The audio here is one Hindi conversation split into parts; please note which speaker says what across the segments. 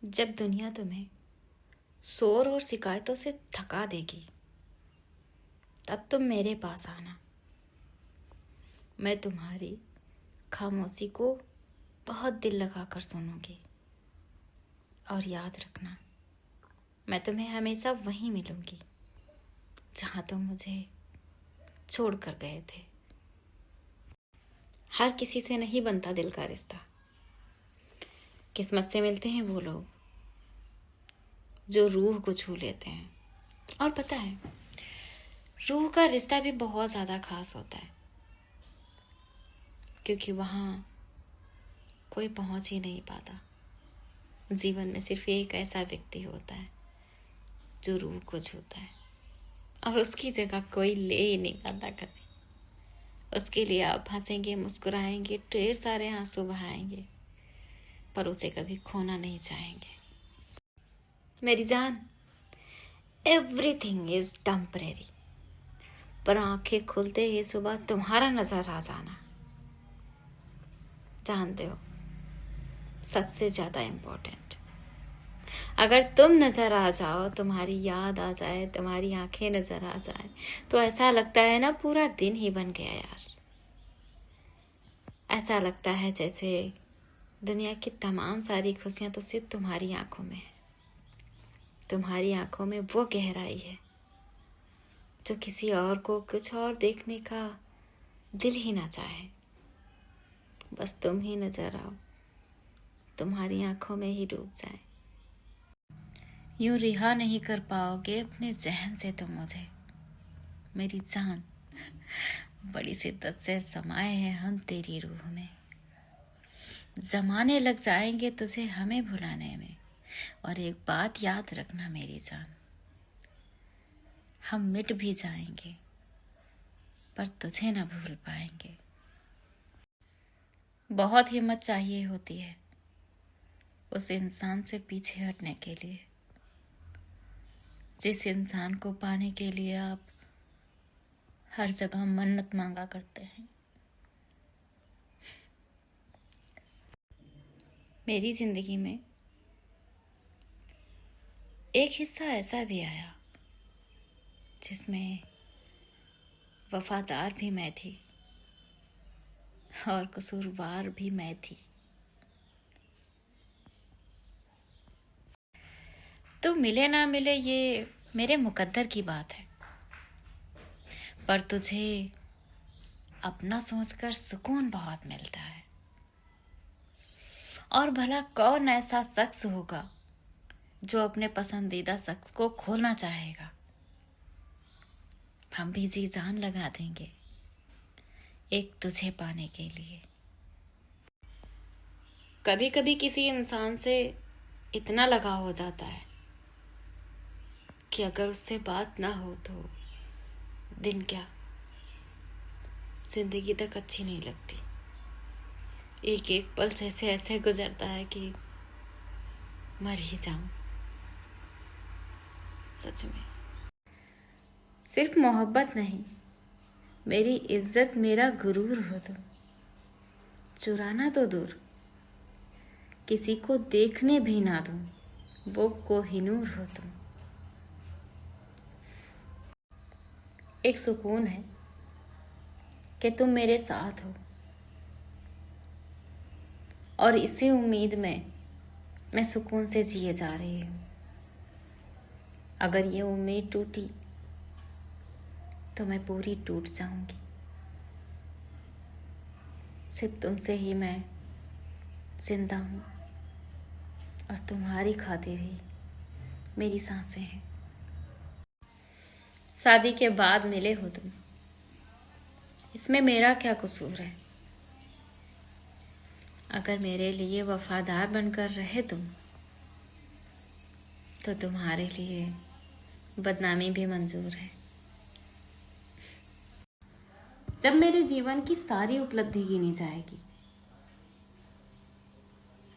Speaker 1: जब दुनिया तुम्हें शोर और शिकायतों से थका देगी, तब तुम मेरे पास आना। मैं तुम्हारी खामोशी को बहुत दिल लगाकर सुनूंगी। और याद रखना, मैं तुम्हें हमेशा वहीं मिलूंगी जहां तुम मुझे छोड़ कर गए थे। हर किसी से नहीं बनता दिल का रिश्ता। किस्मत से मिलते हैं वो लोग जो रूह को छू लेते हैं। और पता है, रूह का रिश्ता भी बहुत ज़्यादा खास होता है, क्योंकि वहाँ कोई पहुंच ही नहीं पाता। जीवन में सिर्फ एक ऐसा व्यक्ति होता है जो रूह को छूता है, और उसकी जगह कोई ले ही नहीं पाता कभी। उसके लिए आप हंसेंगे, मुस्कुराएंगे, ढेर सारे आंसू बहाएंगे, पर उसे कभी खोना नहीं चाहेंगे। मेरी जान, एवरीथिंग इज टेम्परेरी, पर आंखें खुलते ही सुबह तुम्हारा नजर आ जाना, जानते हो, सबसे ज्यादा इम्पोर्टेंट। अगर तुम नजर आ जाओ, तुम्हारी याद आ जाए, तुम्हारी आंखें नजर आ जाए, तो ऐसा लगता है ना पूरा दिन ही बन गया यार। ऐसा लगता है जैसे दुनिया की तमाम सारी खुशियां तो सिर्फ तुम्हारी आंखों में है। तुम्हारी आंखों में वो गहराई है जो किसी और को कुछ और देखने का दिल ही ना चाहे। बस तुम ही नजर आओ, तुम्हारी आंखों में ही डूब जाए। यूं रिहा नहीं कर पाओगे अपने जहन से तुम मुझे। मेरी जान, बड़ी शिद्दत से समाये हैं हम तेरी रूह में। जमाने लग जाएंगे तुझे हमें भुलाने में, और एक बात याद रखना मेरी जान, हम मिट भी जाएंगे पर तुझे ना भूल पाएंगे। बहुत हिम्मत चाहिए होती है उस इंसान से पीछे हटने के लिए, जिस इंसान को पाने के लिए आप हर जगह मन्नत मांगा करते हैं। मेरी जिंदगी में एक हिस्सा ऐसा भी आया जिसमें वफादार भी मैं थी और कसूरवार भी मैं थी। तो मिले ना मिले ये मेरे मुकद्दर की बात है, पर तुझे अपना सोचकर सुकून बहुत मिलता है। और भला कौन ऐसा शख्स होगा जो अपने पसंदीदा शख्स को खोना चाहेगा। हम भी जी जान लगा देंगे एक तुझे पाने के लिए। कभी कभी किसी इंसान से इतना लगाव हो जाता है कि अगर उससे बात ना हो तो दिन क्या, जिंदगी तक अच्छी नहीं लगती। एक एक पल जैसे ऐसे गुजरता है कि मर ही जाऊं। सच में, सिर्फ मोहब्बत नहीं, मेरी इज्जत, मेरा गुरूर हो तुम। चुराना तो दूर, किसी को देखने भी ना दूं, वो कोहिनूर हो तुम। एक सुकून है कि तुम मेरे साथ हो, और इसी उम्मीद में मैं सुकून से जिए जा रही हूँ। अगर ये उम्मीद टूटी तो मैं पूरी टूट जाऊंगी। सिर्फ तुमसे ही मैं जिंदा हूँ, और तुम्हारी खातिर ही मेरी सांसें हैं। शादी के बाद मिले हो तुम, इसमें मेरा क्या कसूर है। अगर मेरे लिए वफादार बनकर रहे तुम, तो तुम्हारे लिए बदनामी भी मंजूर है। जब मेरे जीवन की सारी उपलब्धि गिनी जाएगी,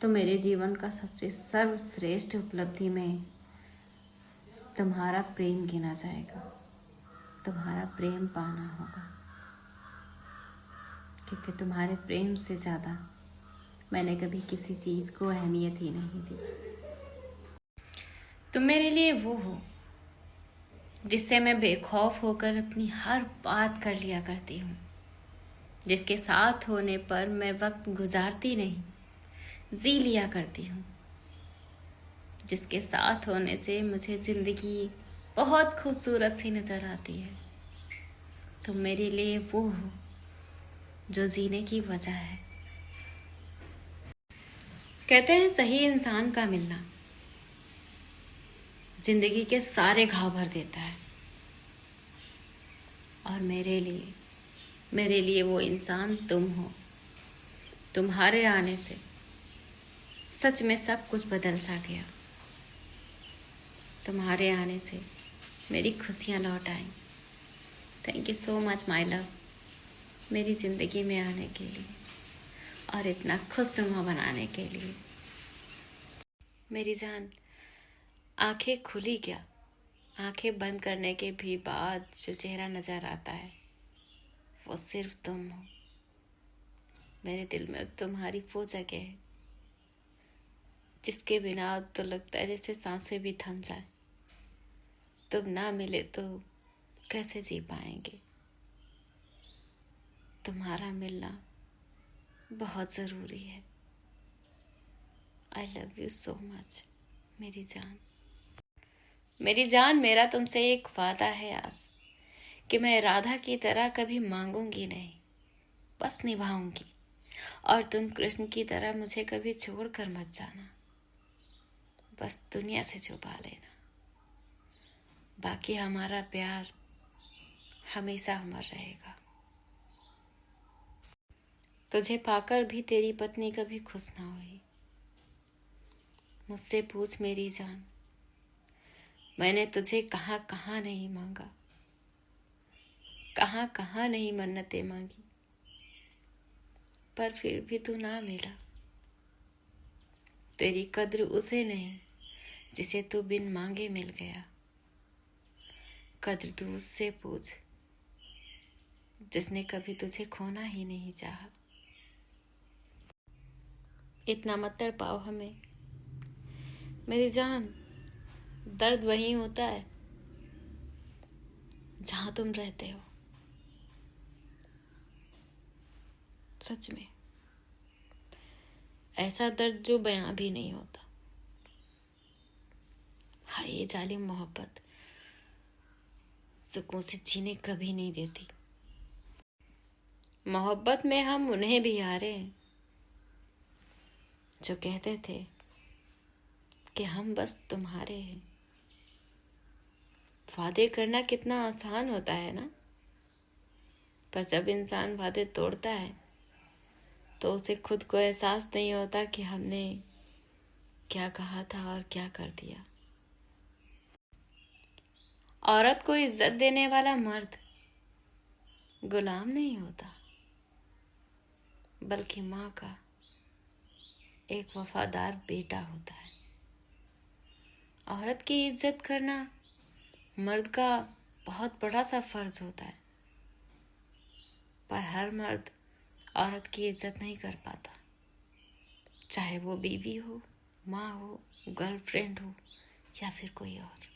Speaker 1: तो मेरे जीवन का सबसे सर्वश्रेष्ठ उपलब्धि में तुम्हारा प्रेम गिना जाएगा। तुम्हारा प्रेम पाना होगा, क्योंकि तुम्हारे प्रेम से ज़्यादा मैंने कभी किसी चीज़ को अहमियत ही नहीं दी। तुम मेरे लिए वो हो जिससे मैं बेखौफ होकर अपनी हर बात कर लिया करती हूँ, जिसके साथ होने पर मैं वक्त गुजारती नहीं, जी लिया करती हूँ, जिसके साथ होने से मुझे जिंदगी बहुत खूबसूरत सी नजर आती है। तुम मेरे लिए वो हो जो जीने की वजह है। कहते हैं सही इंसान का मिलना जिंदगी के सारे घाव भर देता है, और मेरे लिए वो इंसान तुम हो। तुम्हारे आने से सच में सब कुछ बदल सा गया। तुम्हारे आने से मेरी खुशियाँ लौट आईं। Thank you so much my love, मेरी ज़िंदगी में आने के लिए और इतना खुशनुमा बनाने के लिए। मेरी जान, आंखें खुली क्या, आंखें बंद करने के भी बाद जो चेहरा नज़र आता है वो सिर्फ तुम हो। मेरे दिल में तुम्हारी वो जगह है जिसके बिना अब तो लगता है जैसे सांसें भी थम जाए। तुम ना मिले तो कैसे जी पाएंगे। तुम्हारा मिलना बहुत ज़रूरी है। I love you so much मेरी जान। मेरी जान, मेरा तुमसे एक वादा है आज कि मैं राधा की तरह कभी मांगूंगी नहीं, बस निभाऊंगी। और तुम कृष्ण की तरह मुझे कभी छोड़कर मत जाना, बस दुनिया से छुपा लेना। बाकी हमारा प्यार हमेशा अमर रहेगा। तुझे पाकर भी तेरी पत्नी कभी खुश ना हुई। मुझसे पूछ मेरी जान, मैंने तुझे कहाँ कहाँ नहीं मांगा, कहाँ कहाँ नहीं मन्नतें मांगी, पर फिर भी तू ना मिला। तेरी कद्र उसे नहीं जिसे तू बिन मांगे मिल गया। कद्र तू उससे पूछ जिसने कभी तुझे खोना ही नहीं चाहा। इतना मत तड़पाओ हमें मेरी जान। दर्द वहीं होता है जहां तुम रहते हो। सच में ऐसा दर्द जो बयां भी नहीं होता। हाँ, ये जालिम मोहब्बत सुकून से जीने कभी नहीं देती। मोहब्बत में हम उन्हें भी हारे हैं जो कहते थे कि हम बस तुम्हारे हैं। वादे करना कितना आसान होता है ना, पर जब इंसान वादे तोड़ता है तो उसे खुद को एहसास नहीं होता कि हमने क्या कहा था और क्या कर दिया। औरत को इज्जत देने वाला मर्द गुलाम नहीं होता, बल्कि माँ का एक वफादार बेटा होता है। औरत की इज्जत करना मर्द का बहुत बड़ा सा फर्ज होता है, पर हर मर्द औरत की इज्जत नहीं कर पाता, चाहे वो बीवी हो, माँ हो, गर्लफ्रेंड हो या फिर कोई और।